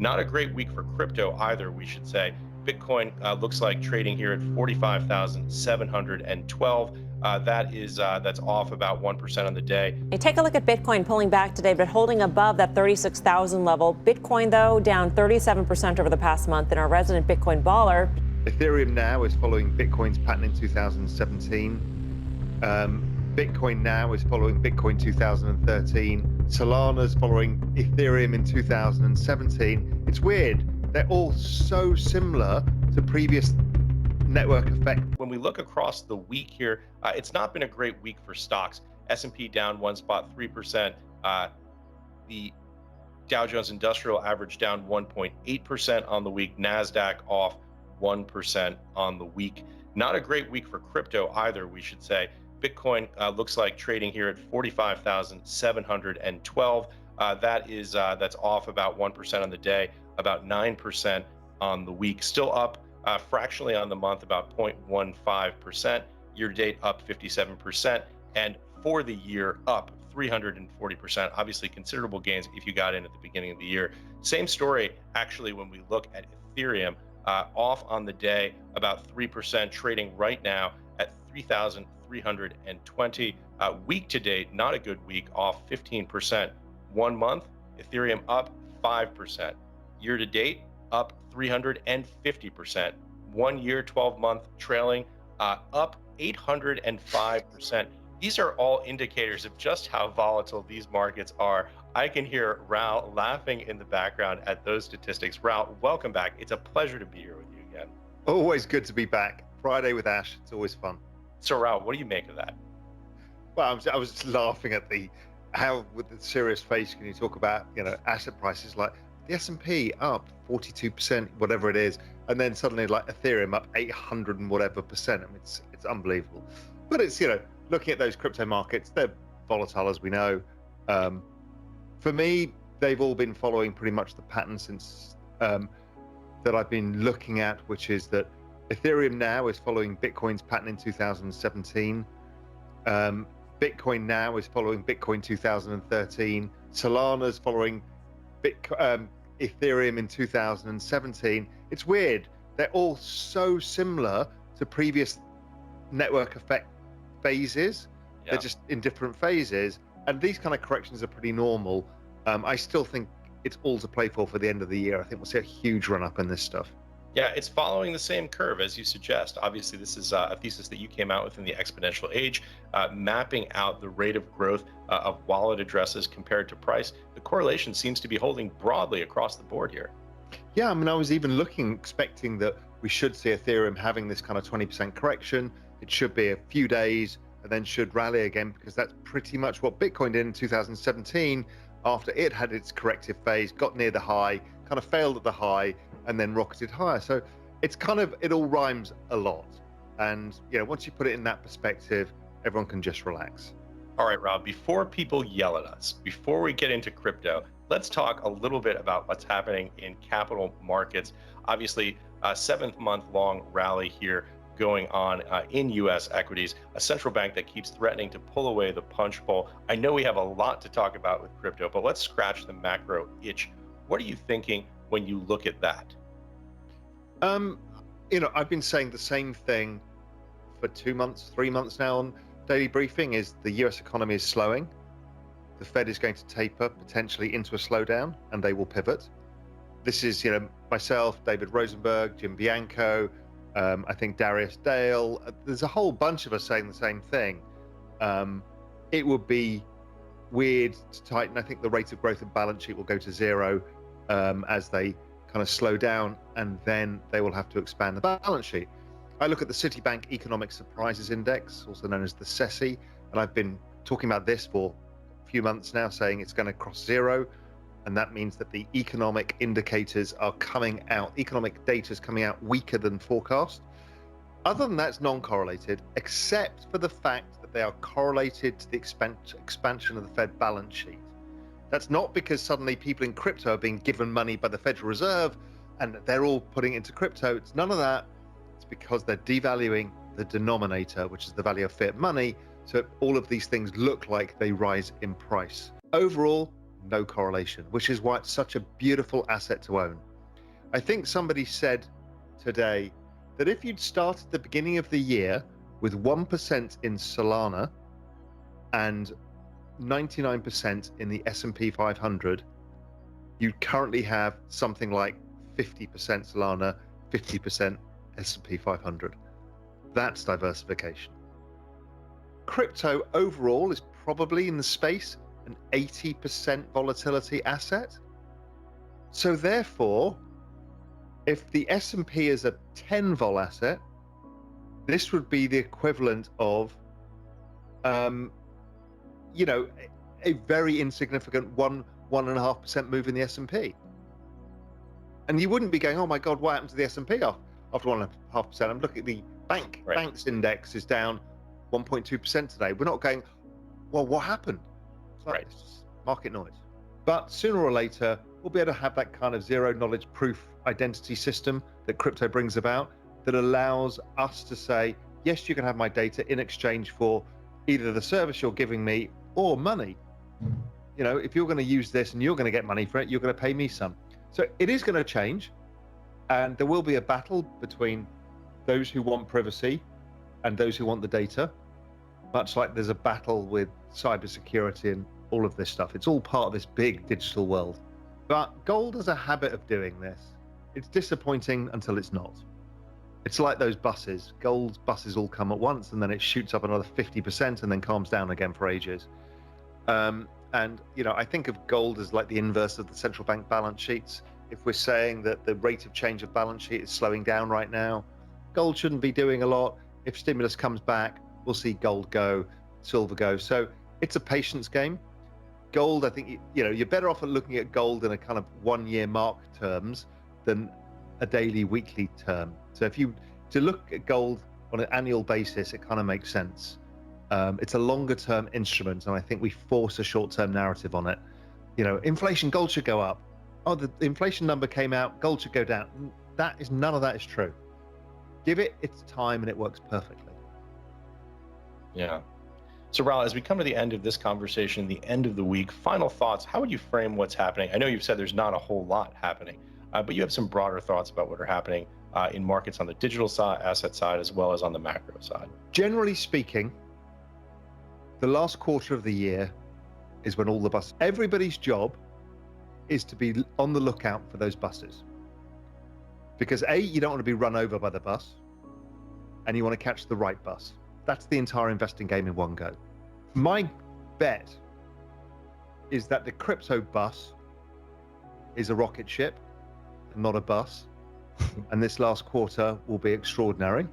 Not a great week for crypto either, we should say. Bitcoin looks like trading here at 45,712. That's off about 1% on the day. Hey, take a look at Bitcoin pulling back today, but holding above that 36,000 level. Bitcoin, though, down 37% over the past month. And our resident Bitcoin baller. Ethereum now is following Bitcoin's pattern in 2017. Bitcoin now is following Bitcoin 2013. Solana's following Ethereum in 2017. It's weird. They're all so similar to previous network effect. When we look across the week here, it's not been a great week for stocks. S&P down 1.3%. The Dow Jones Industrial Average down 1.8% on the week. NASDAQ off 1% on the week. Not a great week for crypto either, we should say. Bitcoin looks like trading here at 45,712. That's off about 1% on the day, about 9% on the week. Still up fractionally on the month, about 0.15%. Year to date up 57%, and for the year up 340%. Obviously considerable gains if you got in at the beginning of the year. Same story actually when we look at Ethereum, off on the day about 3%, trading right now at 3,320. Week to date, not a good week, off 15%. 1 month, Ethereum up 5%. Year to date, up 350%. 1 year, 12-month trailing, up 805%. These are all indicators of just how volatile these markets are. I can hear Raoul laughing in the background at those statistics. Raoul, welcome back. It's a pleasure to be here with you again. Always good to be back. Friday with Ash, it's always fun. So Raoul, what do you make of that? Well, I was just laughing at how with the serious face can you talk about, asset prices like the S&P up 42%, whatever it is, and then suddenly like Ethereum up 800 and whatever percent. I mean, it's unbelievable. But it's, looking at those crypto markets, they're volatile as we know. For me, they've all been following pretty much the pattern since that I've been looking at, which is that Ethereum now is following Bitcoin's pattern in 2017. Bitcoin now is following Bitcoin 2013. Solana's following Ethereum in 2017. It's weird. They're all so similar to previous network effect phases. Yeah. They're just in different phases. And these kind of corrections are pretty normal. I still think it's all to play for the end of the year. I think we'll see a huge run up in this stuff. Yeah, it's following the same curve as you suggest. Obviously, this is a thesis that you came out with in the exponential age, mapping out the rate of growth of wallet addresses compared to price. The correlation seems to be holding broadly across the board here. Yeah, I mean, I was even expecting that we should see Ethereum having this kind of 20% correction. It should be a few days and then should rally again, because that's pretty much what Bitcoin did in 2017 after it had its corrective phase, got near the high, kind of failed at the high, and then rocketed higher. So it's it all rhymes a lot. And, once you put it in that perspective, everyone can just relax. All right, Rob, before people yell at us, before we get into crypto, let's talk a little bit about what's happening in capital markets. Obviously, a 7-month-long rally here going on in U.S. equities, a central bank that keeps threatening to pull away the punch bowl. I know we have a lot to talk about with crypto, but let's scratch the macro itch. What are you thinking when you look at that? I've been saying the same thing for 2 months, 3 months now on Daily Briefing, is the US economy is slowing. The Fed is going to taper potentially into a slowdown, and they will pivot. This is, myself, David Rosenberg, Jim Bianco, I think Darius Dale. There's a whole bunch of us saying the same thing. It would be weird to tighten. I think the rate of growth of balance sheet will go to zero as they kind of slow down, and then they will have to expand the balance sheet. I look at the Citibank Economic Surprises Index, also known as the SESI, and I've been talking about this for a few months now, saying it's going to cross zero, and that means that the economic indicators are coming out, economic data is coming out weaker than forecast. Other than that, it's non-correlated, except for the fact that they are correlated to the expansion of the Fed balance sheet. That's not because suddenly people in crypto are being given money by the Federal Reserve and they're all putting it into crypto. It's none of that. It's because they're devaluing the denominator, which is the value of fiat money. So all of these things look like they rise in price. Overall, no correlation, which is why it's such a beautiful asset to own. I think somebody said today that if you'd started the beginning of the year with 1% in Solana and 99% in the S&P 500, you currently have something like 50% Solana, 50% S&P 500. That's diversification. Crypto overall is probably in the space an 80% volatility asset. So therefore, if the S&P is a 10 vol asset, this would be the equivalent of, you know, a very insignificant 1.5% move in the S&P. And you wouldn't be going, oh my God, what happened to the S&P after 1.5%? I'm looking at the banks index is down 1.2% today. We're not going, well, what happened? It's like, it's just market noise. But sooner or later, we'll be able to have that kind of zero knowledge proof identity system that crypto brings about that allows us to say, yes, you can have my data in exchange for either the service you're giving me or money. You know, if you're going to use this and you're going to get money for it, you're going to pay me some. So it is going to change, and there will be a battle between those who want privacy and those who want the data, much like there's a battle with cybersecurity and all of this stuff. It's all part of this big digital world. But gold has a habit of doing this. It's disappointing until it's not. It's like those buses. Gold buses all come at once, and then it shoots up another 50% and then calms down again for ages. And, you know, I think of gold as like the inverse of the central bank balance sheets. If we're saying that the rate of change of balance sheet is slowing down right now, gold shouldn't be doing a lot. If stimulus comes back, we'll see gold go, silver go. So it's a patience game. Gold, I think, you know, you're better off at looking at gold in a kind of 1 year mark terms than a daily, weekly term. So if you to look at gold on an annual basis, it kind of makes sense. It's a longer term instrument, and I think we force a short term narrative on it. You know, inflation, gold should go up. Oh, the inflation number came out, gold should go down. None of that is true. Give it its time and it works perfectly. Yeah. So Raoul, as we come to the end of this conversation, the end of the week, final thoughts, how would you frame what's happening? I know you've said there's not a whole lot happening, but you have some broader thoughts about what are happening in markets on the digital side, asset side, as well as on the macro side. Generally speaking, the last quarter of the year is when all the buses, everybody's job is to be on the lookout for those buses. Because A, you don't want to be run over by the bus, and you want to catch the right bus. That's the entire investing game in one go. My bet is that the crypto bus is a rocket ship and not a bus. And this last quarter will be extraordinary.